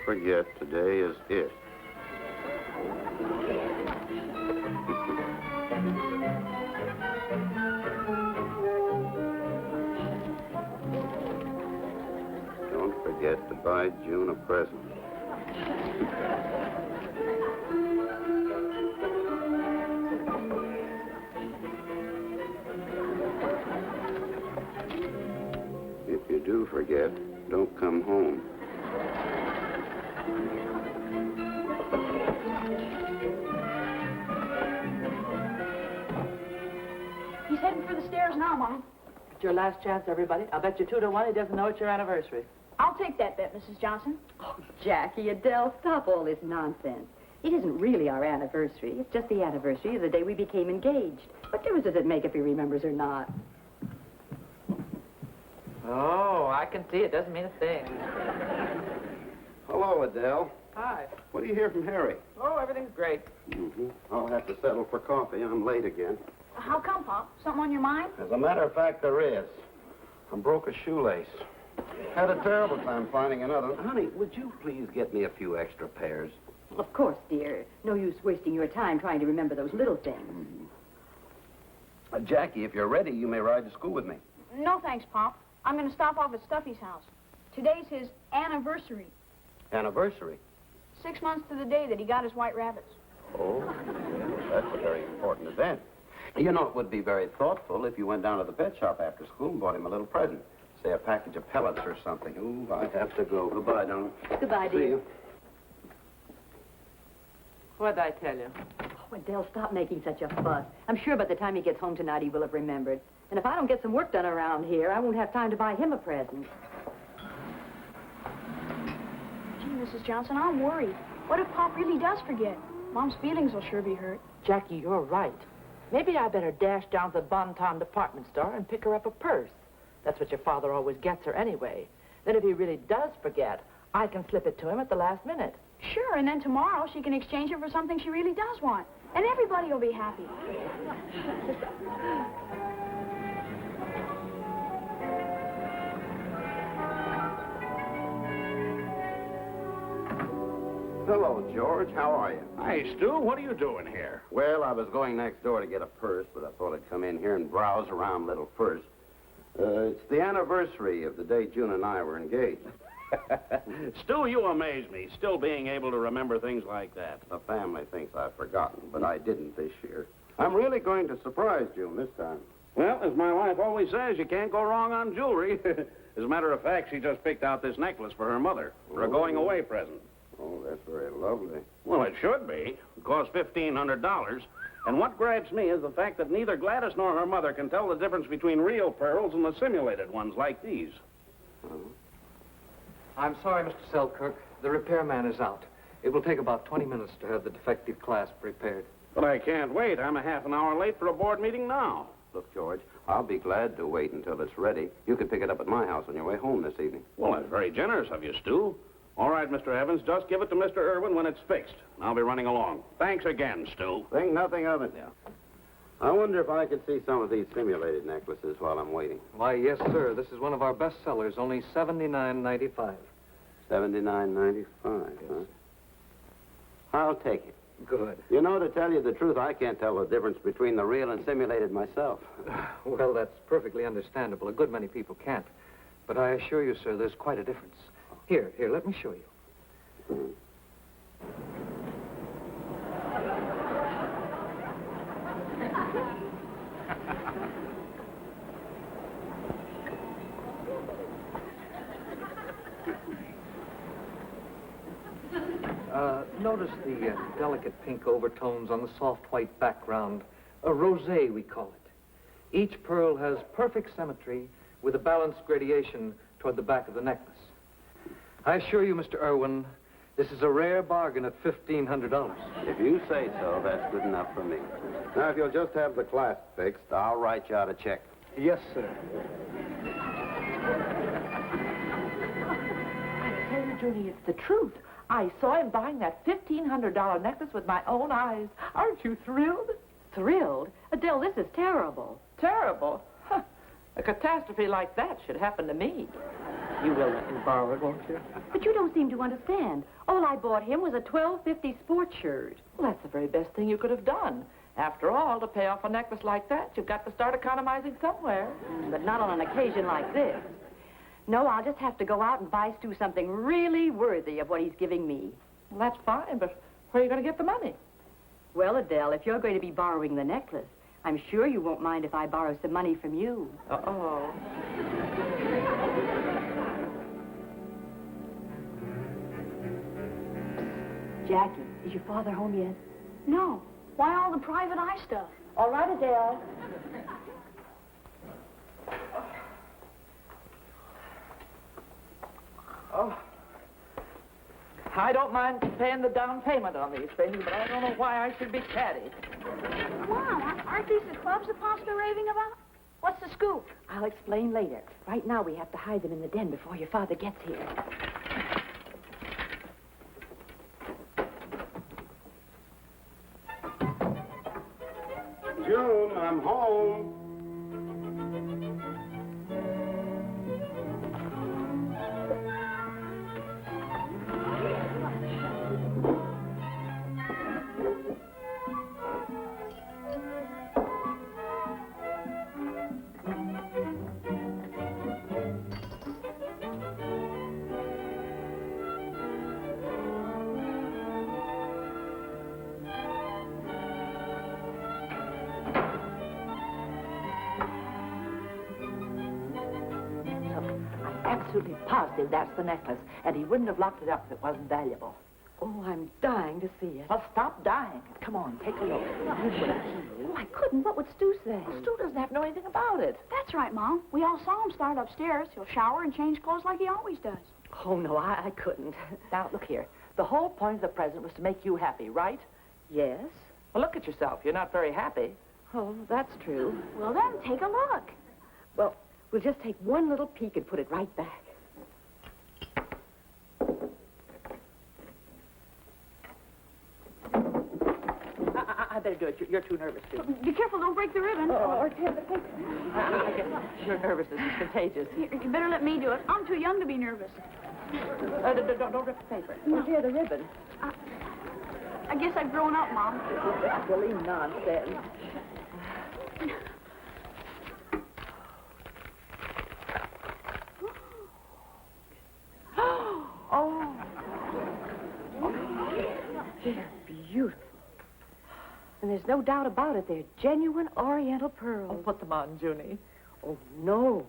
forget, today is it. Don't forget to buy June a present. If you do forget, don't come home. He's heading for the stairs now, Mom. It's your last chance, everybody. I'll bet you 2 to 1 he doesn't know it's your anniversary. I'll take that bet, Mrs. Johnson. Oh, Jackie, Adele, stop all this nonsense. It isn't really our anniversary. It's just the anniversary of the day we became engaged. What difference does it make if he remembers or not? Oh, I can see it doesn't mean a thing. Hello, Adele. Hi. What do you hear from Harry? Oh, everything's great. I'll have to settle for coffee. I'm late again. How come, Pop? Something on your mind? As a matter of fact, there is. I broke a shoelace. Had a terrible time finding another. Honey, would you please get me a few extra pairs? Of course, dear. No use wasting your time trying to remember those little things. Jackie, if you're ready, you may ride to school with me. No, thanks, Pop. I'm going to stop off at Stuffy's house. Today's his anniversary. Anniversary? 6 months to the day that he got his white rabbits. Oh, that's a very important event. You know, it would be very thoughtful if you went down to the pet shop after school and bought him a little present. Say a package of pellets or something. Ooh, I have to go. Goodbye, darling. Goodbye, dear. See you. What'd I tell you? Oh, Adele, stop making such a fuss. I'm sure by the time he gets home tonight, he will have remembered. And if I don't get some work done around here, I won't have time to buy him a present. Gee, Mrs. Johnson, I'm worried. What if Pop really does forget? Mom's feelings will sure be hurt. Jackie, you're right. Maybe I better dash down to the Bon Ton department store and pick her up a purse. That's what your father always gets her anyway. Then if he really does forget, I can slip it to him at the last minute. Sure, and then tomorrow she can exchange it for something she really does want. And everybody will be happy. Hello, George. How are you? Hi, Stu. What are you doing here? Well, I was going next door to get a purse, but I thought I'd come in here and browse around a little first. It's the anniversary of the day June and I were engaged. Stu, you amaze me, still being able to remember things like that. The family thinks I've forgotten, but I didn't this year. I'm really going to surprise June this time. Well, as my wife always says, you can't go wrong on jewelry. As a matter of fact, she just picked out this necklace for her mother for a going-away present. Oh, that's very lovely. Well, it should be. It costs $1,500. And what grabs me is the fact that neither Gladys nor her mother can tell the difference between real pearls and the simulated ones like these. I'm sorry, Mr. Selkirk. The repairman is out. It will take about 20 minutes to have the defective clasp repaired. But I can't wait. I'm a half an hour late for a board meeting now. Look, George, I'll be glad to wait until it's ready. You can pick it up at my house on your way home this evening. Well, that's very generous of you, Stu. All right, Mr. Evans, just give it to Mr. Erwin when it's fixed. I'll be running along. Thanks again, Stu. Think nothing of it. Yeah. I wonder if I could see some of these simulated necklaces while I'm waiting. Why, yes, sir. This is one of our best sellers, only $79.95. $79.95, huh? I'll take it. Good. You know, to tell you the truth, I can't tell the difference between the real and simulated myself. Well, that's perfectly understandable. A good many people can't. But I assure you, sir, there's quite a difference. Here, let me show you. Notice the delicate pink overtones on the soft white background. A rosé, we call it. Each pearl has perfect symmetry with a balanced gradation toward the back of the necklace. I assure you, Mr. Erwin, this is a rare bargain at $1,500. If you say so, that's good enough for me. Now, if you'll just have the clasp fixed, I'll write you out a check. Yes, sir. I tell you, Judy, it's the truth. I saw him buying that $1,500 necklace with my own eyes. Aren't you thrilled? Thrilled? Adele, this is terrible. Terrible? Huh. A catastrophe like that should happen to me. You will let me borrow it, won't you? But you don't seem to understand. All I bought him was a $12.50 sports shirt. Well, that's the very best thing you could have done. After all, to pay off a necklace like that, you've got to start economizing somewhere. But not on an occasion like this. No, I'll just have to go out and buy Stu something really worthy of what he's giving me. Well, that's fine, but where are you going to get the money? Well, Adele, if you're going to be borrowing the necklace, I'm sure you won't mind if I borrow some money from you. Uh-oh. Jackie, is your father home yet? No. Why all the private eye stuff? All right, Adele. Oh. I don't mind paying the down payment on these things, but I don't know why I should be caddy. Mom, aren't these the clubs that Pop's been raving about? What's the scoop? I'll explain later. Right now, we have to hide them in the den before your father gets here. June, I'm home. Absolutely positive that's the necklace, and he wouldn't have locked it up if it wasn't valuable. Oh, I'm dying to see it. Well, stop dying. Come on, take a look. Oh, I couldn't. What would Stu say? Stu doesn't have to know anything about it. That's right, Mom. We all saw him start upstairs. He'll shower and change clothes like he always does. Oh, no, I couldn't. Now, look here. The whole point of the present was to make you happy, right? Yes? Well, look at yourself. You're not very happy. Oh, that's true. Well, then, take a look. Well, we'll just take one little peek and put it right back. I better do it. You're too nervous, Stu. Be careful, don't break the ribbon. Or tear the paper. I guess your nervousness is contagious. Here, you better let me do it. I'm too young to be nervous. Don't rip the paper. Or tear the ribbon. I guess I've grown up, Mom. That's silly nonsense. Oh. They're beautiful. And there's no doubt about it, they're genuine Oriental pearls. Oh, put them on, Junie. Oh, no.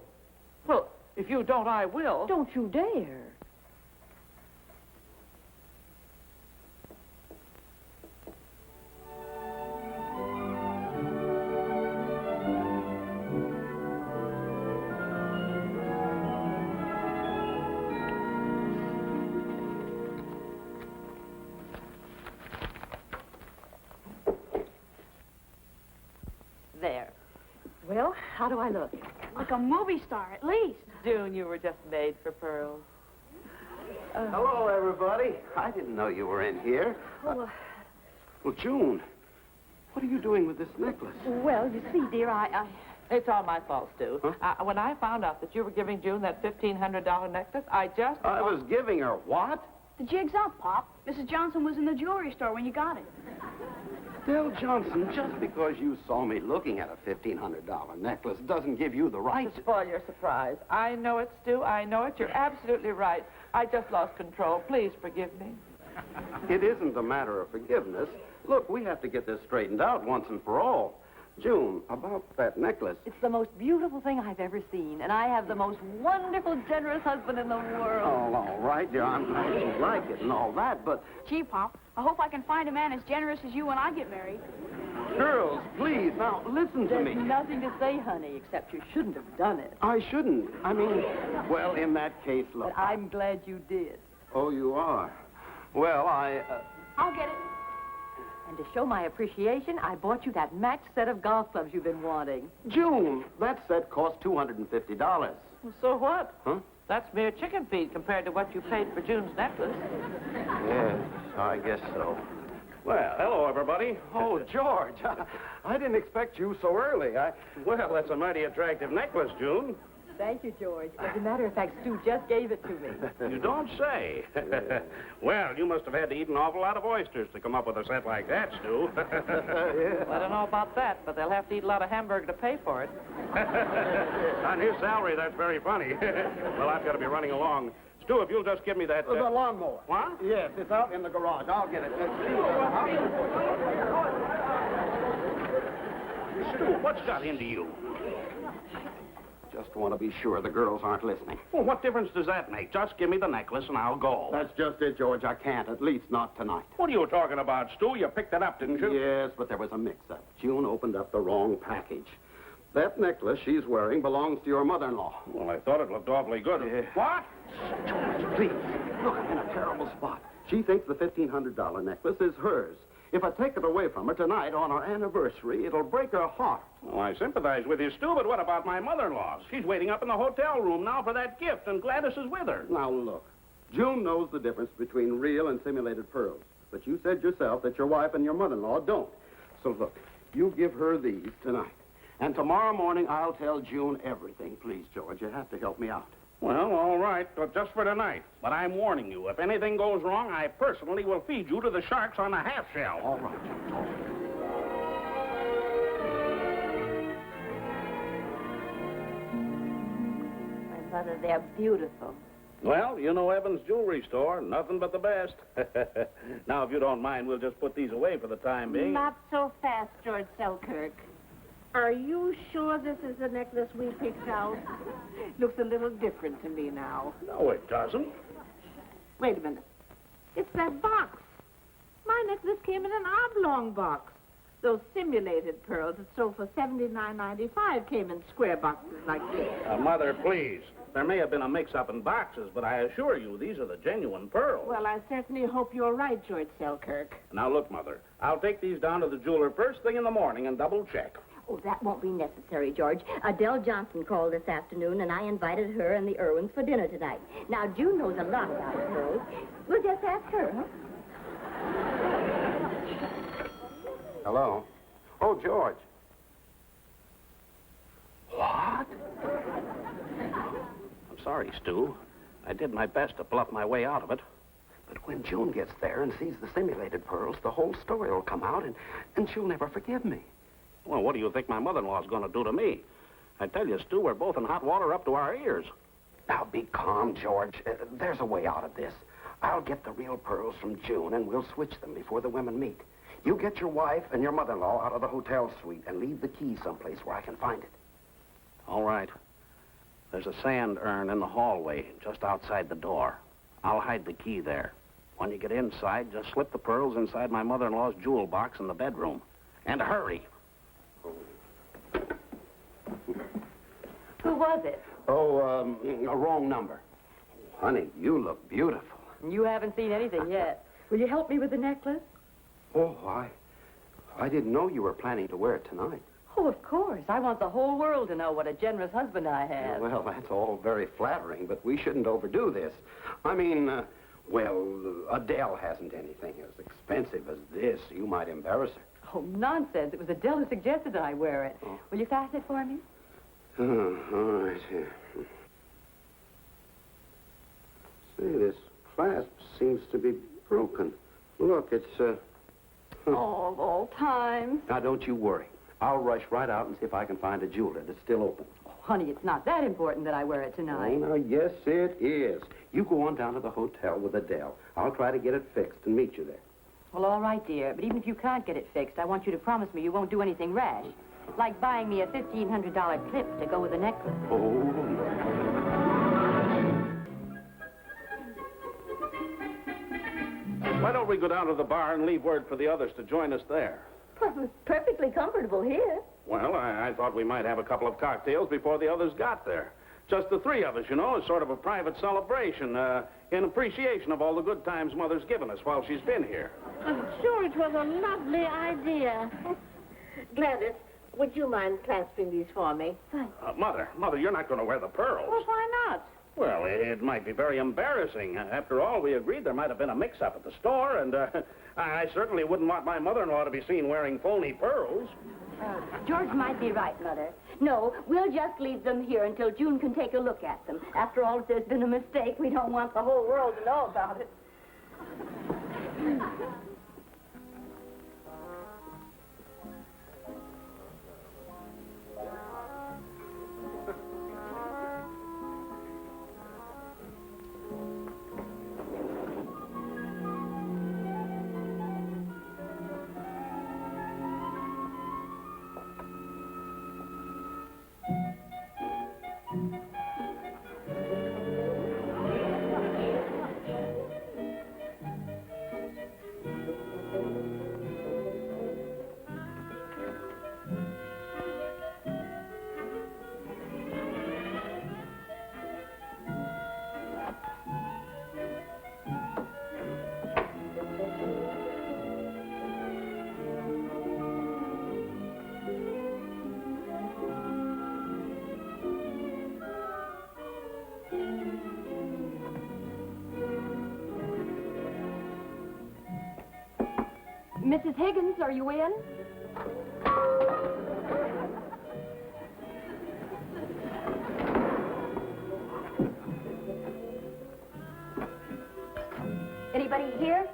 Well, if you don't, I will. Don't you dare. There. Well, how do I look? Like a movie star, at least. June, you were just made for pearls. Hello, everybody. I didn't know you were in here. Well, June, what are you doing with this necklace? Well, you see, dear, It's all my fault, Stu. Huh? When I found out that you were giving June that $1,500 necklace, I just... I was giving her what? The jig's up, Pop. Mrs. Johnson was in the jewelry store when you got it. Dell Johnson, just because you saw me looking at a $1,500 necklace doesn't give you the right To spoil your surprise. I know it, Stu. I know it. You're absolutely right. I just lost control. Please forgive me. It isn't a matter of forgiveness. Look, we have to get this straightened out once and for all. June, about that necklace. it's the most beautiful thing I've ever seen, and I have the most wonderful, generous husband in the world. Oh, all right, dear. I'm glad you like it and all that, but... Gee, Pop, I hope I can find a man as generous as you when I get married. Girls, please, now, listen to There's me. nothing to say, honey, except you shouldn't have done it. I shouldn't. I mean, well, in that case, look. But I'm glad you did. Oh, you are? Well, I'll get it. And to show my appreciation, I bought you that matched set of golf clubs you've been wanting. June, that set cost $250. Well, so what? Huh? That's mere chicken feed compared to what you paid for June's necklace. Yes, I guess so. Well, hello, everybody. Oh, George, I didn't expect you so early. Well, that's a mighty attractive necklace, June. Thank you, George. As a matter of fact, Stu just gave it to me. You don't say. Well, you must have had to eat an awful lot of oysters to come up with a set like that, Stu. Well, I don't know about that, but they'll have to eat a lot of hamburger to pay for it. On his salary, that's very funny. Well, I've got to be running along. Stu, if you'll just give me that... The lawnmower. What? Yes, it's out in the garage. I'll get it. Stu, what's got into you? Just want to be sure the girls aren't listening. Well, what difference does that make? Just give me the necklace and I'll go. That's just it, George. I can't, at least not tonight. What are you talking about, Stu? You picked it up, didn't you? Yes, but there was a mix-up. June opened up the wrong package. That necklace she's wearing belongs to your mother-in-law. Well, I thought it looked awfully good. What? George, please. Look, I'm in a terrible spot. She thinks the $1,500 necklace is hers. If I take it away from her tonight on our anniversary, it'll break her heart. Well, I sympathize with you, Stu, but what about my mother-in-law? She's waiting up in the hotel room now for that gift, and Gladys is with her. Now, look. June knows the difference between real and simulated pearls. But you said yourself that your wife and your mother-in-law don't. So, look, you give her these tonight. And tomorrow morning, I'll tell June everything. Please, George, you have to help me out. Well, all right, but just for tonight. But I'm warning you, if anything goes wrong, I personally will feed you to the sharks on the half-shell. All right. My mother, they're beautiful. Well, you know Evans' jewelry store. Nothing but the best. Now, if you don't mind, we'll just put these away for the time being. Not so fast, George Selkirk. Are you sure this is the necklace we picked out? Looks a little different to me now. No, it doesn't. Wait a minute. It's that box. My necklace came in an oblong box. Those simulated pearls that sold for $79.95 came in square boxes like this. Mother, please. There may have been a mix-up in boxes, but I assure you, these are the genuine pearls. Well, I certainly hope you're right, George Selkirk. Now, look, Mother. I'll take these down to the jeweler first thing in the morning and double-check. Oh, that won't be necessary, George. Adele Johnson called this afternoon, and I invited her and the Erwins for dinner tonight. Now, June knows a lot about pearls. We'll just ask her, huh? Hello? Oh, George. What? I'm sorry, Stu. I did my best to bluff my way out of it. But when June gets there and sees the simulated pearls, the whole story will come out, and she'll never forgive me. Well, what do you think my mother-in-law's going to do to me? I tell you, Stu, we're both in hot water up to our ears. Now, be calm, George. There's a way out of this. I'll get the real pearls from June, and we'll switch them before the women meet. You get your wife and your mother-in-law out of the hotel suite and leave the key someplace where I can find it. All right. There's a sand urn in the hallway just outside the door. I'll hide the key there. When you get inside, just slip the pearls inside my mother-in-law's jewel box in the bedroom. And hurry. Who was it? Oh, a wrong number. Honey, you look beautiful. You haven't seen anything yet. Will you help me with the necklace? Oh, I didn't know you were planning to wear it tonight. Oh, of course. I want the whole world to know what a generous husband I have. Well, that's all very flattering, but we shouldn't overdo this. I mean, Adele hasn't anything as expensive as this. You might embarrass her. Oh, nonsense. It was Adele who suggested that I wear it. Oh. Will you fasten it for me? Oh, all right, here. See, this clasp seems to be broken. Look, it's, Oh, of all time. Now, don't you worry. I'll rush right out and see if I can find a jeweler that's still open. Oh, honey, it's not that important that I wear it Oh, tonight. now, yes, it is. You go on down to the hotel with Adele. I'll try to get it fixed and meet you there. Well, all right, dear. But even if you can't get it fixed, I want you to promise me you won't do anything rash. Like buying me a $1,500 clip to go with the necklace. Why don't we go down to the bar and leave word for the others to join us there? Well, it's perfectly comfortable here. Well, I thought we might have a couple of cocktails before the others got there. Just the three of us, you know, as sort of a private celebration, in appreciation of all the good times Mother's given us while she's been here. I'm sure it was a lovely idea. Gladys, would you mind clasping these for me? Mother, you're not going to wear the pearls. Well, why not? Well, it might be very embarrassing. After all, we agreed there might have been a mix-up at the store, and I certainly wouldn't want my mother-in-law to be seen wearing phony pearls. George might be right, Mother. No, we'll just leave them here until June can take a look at them. After all, if there's been a mistake, we don't want the whole world to know about it. Mrs. Higgins, are you in? Anybody here?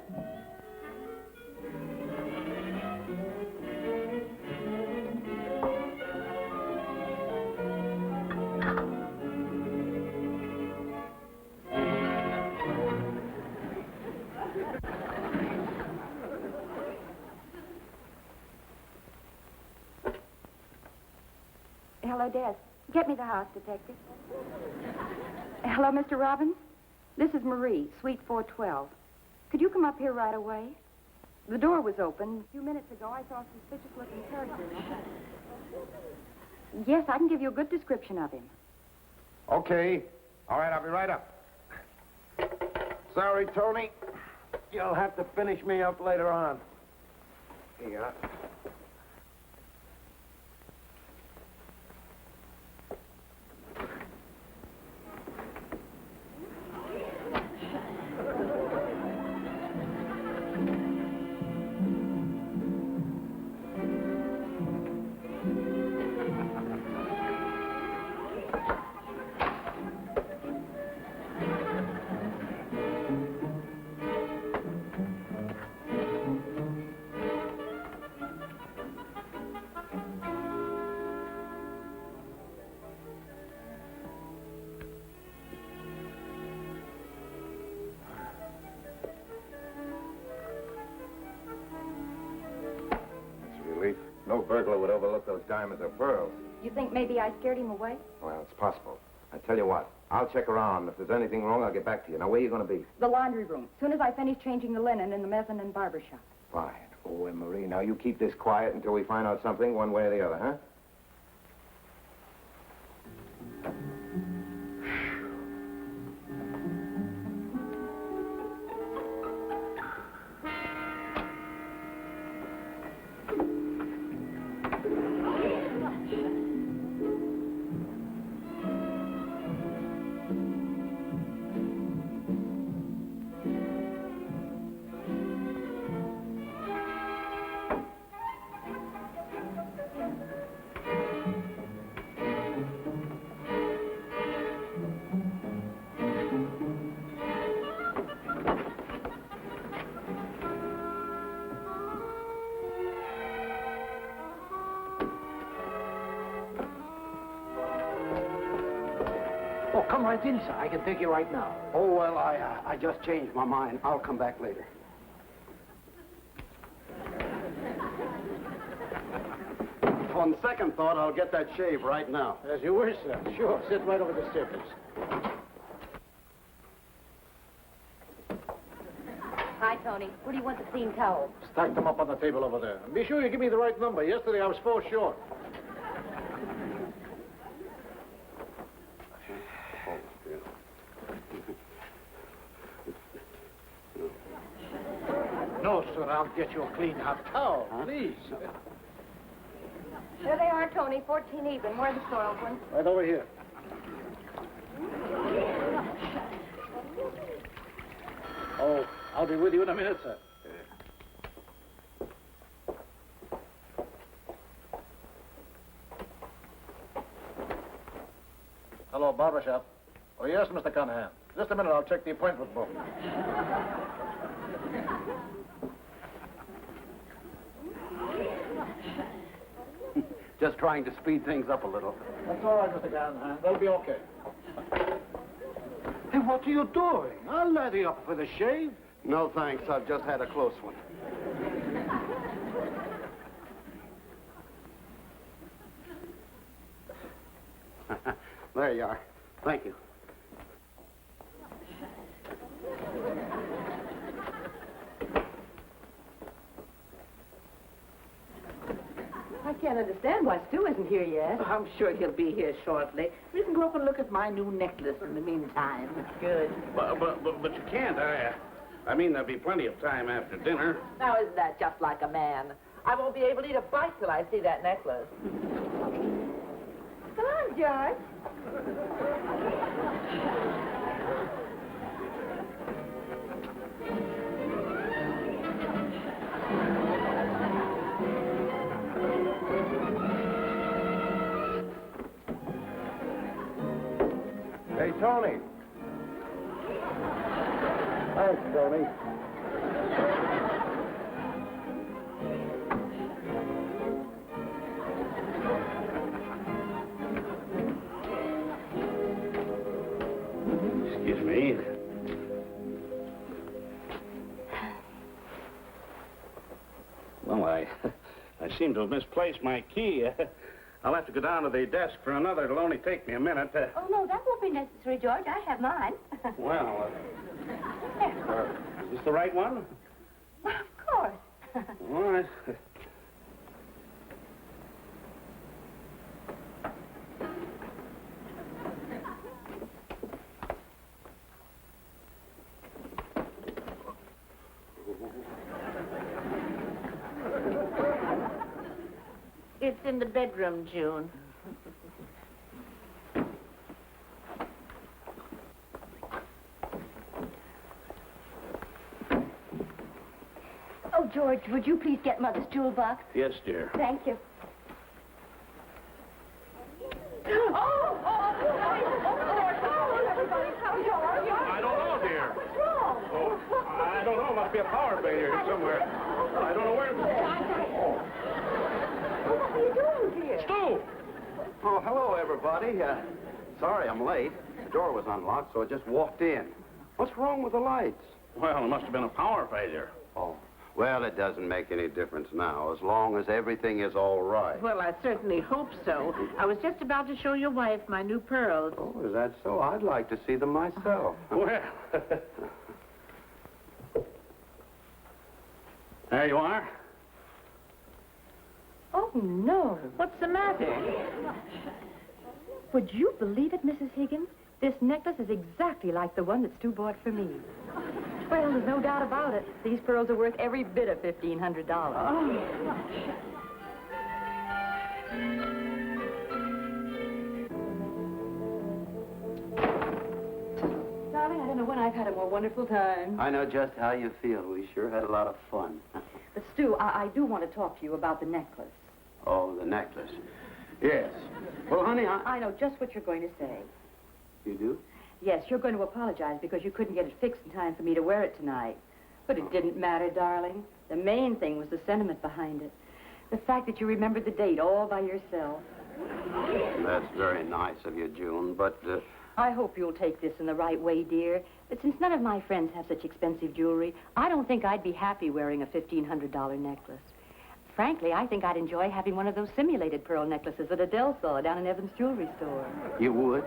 Hello, Des. Get me the house, Detective. Hello, Mr. Robbins? This is Marie, Suite 412. Could you come up here right away? The door was open. A few minutes ago, I saw a suspicious-looking character. Yes, I can give you a good description of him. Okay. All right, I'll be right up. Sorry, Tony. You'll have to finish me up later on. Here you are. No burglar would overlook those diamonds or pearls. You think maybe I scared him away? Well, it's possible. I tell you what, I'll check around. If there's anything wrong, I'll get back to you. Now, where are you going to be? The laundry room. As soon as I finish changing the linen in the mezzanine barber shop. Fine. Oh, and Marie, now you keep this quiet until we find out something one way or the other, huh? Oh, come right in, sir. I can take you right now. Oh, well, I just changed my mind. I'll come back later. On second thought, I'll get that shave right now. As you wish, sir. Sure. Sit right over the staircase. Hi, Tony. Where do you want the clean towel? Stack them up on the table over there. And be sure you give me the right number. Yesterday I was 4 short. No, sir, I'll get you a clean hot towel, please. There they are, Tony. 14 even. Where are the soiled ones? Right over here. Oh, I'll be with you in a minute, sir. Hello, barbershop. Oh, yes, Mr. Conahan. Just a minute, I'll check the appointment book. Just trying to speed things up a little. That's all right, Mr. Conahan. That'll be okay. Hey, what are you doing? I'll let you up for the shave. No, thanks. I've just had a close one. There you are. Thank you. I can't understand why Stu isn't here yet. I'm sure he'll be here shortly. We can go up and look at my new necklace in the meantime. Good. But you can't. I mean, there'll be plenty of time after dinner. Now, isn't that just like a man? I won't be able to eat a bite till I see that necklace. Come on, George. Hey, Tony. Thanks, Tony. Excuse me. Well, I seem to have misplaced my key. I'll have to go down to the desk for another. It'll only take me a minute. Oh, no, that won't be necessary, George. I have mine. Well, is this the right one? Well, of course. All right. It's in the bedroom, June. Oh, George, would you please get Mother's jewel box? Yes, dear. Thank you. I don't know, dear. What's wrong? Oh, I don't know. Must be a power failure here somewhere. I don't know where. What are you doing here? Stu! Oh, hello, everybody. Sorry I'm late. The door was unlocked, so I just walked in. What's wrong with the lights? Well, it must have been a power failure. Oh, well, it doesn't make any difference now, as long as everything is all right. Well, I certainly hope so. I was just about to show your wife my new pearls. Oh, is that so? I'd like to see them myself. Well, there you are. Oh, no. What's the matter? Would you believe it, Mrs. Higgins? This necklace is exactly like the one that Stu bought for me. Well, there's no doubt about it. These pearls are worth every bit of $1,500. Oh. Darling, I don't know when I've had a more wonderful time. I know just how you feel. We sure had a lot of fun. But, Stu, I do want to talk to you about the necklace. Oh, the necklace. Yes. Well, honey, I know just what you're going to say. You do? Yes, you're going to apologize because you couldn't get it fixed in time for me to wear it tonight. But it didn't matter, darling. The main thing was the sentiment behind it. The fact that you remembered the date all by yourself. That's very nice of you, June, but... I hope you'll take this in the right way, dear. But since none of my friends have such expensive jewelry, I don't think I'd be happy wearing a $1,500 necklace. Frankly, I think I'd enjoy having one of those simulated pearl necklaces that Adele saw down in Evans' jewelry store. You would?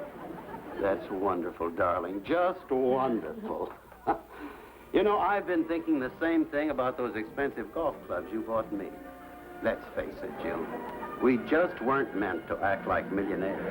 That's wonderful, darling. Just wonderful. You know, I've been thinking the same thing about those expensive golf clubs you bought me. Let's face it, June. We just weren't meant to act like millionaires.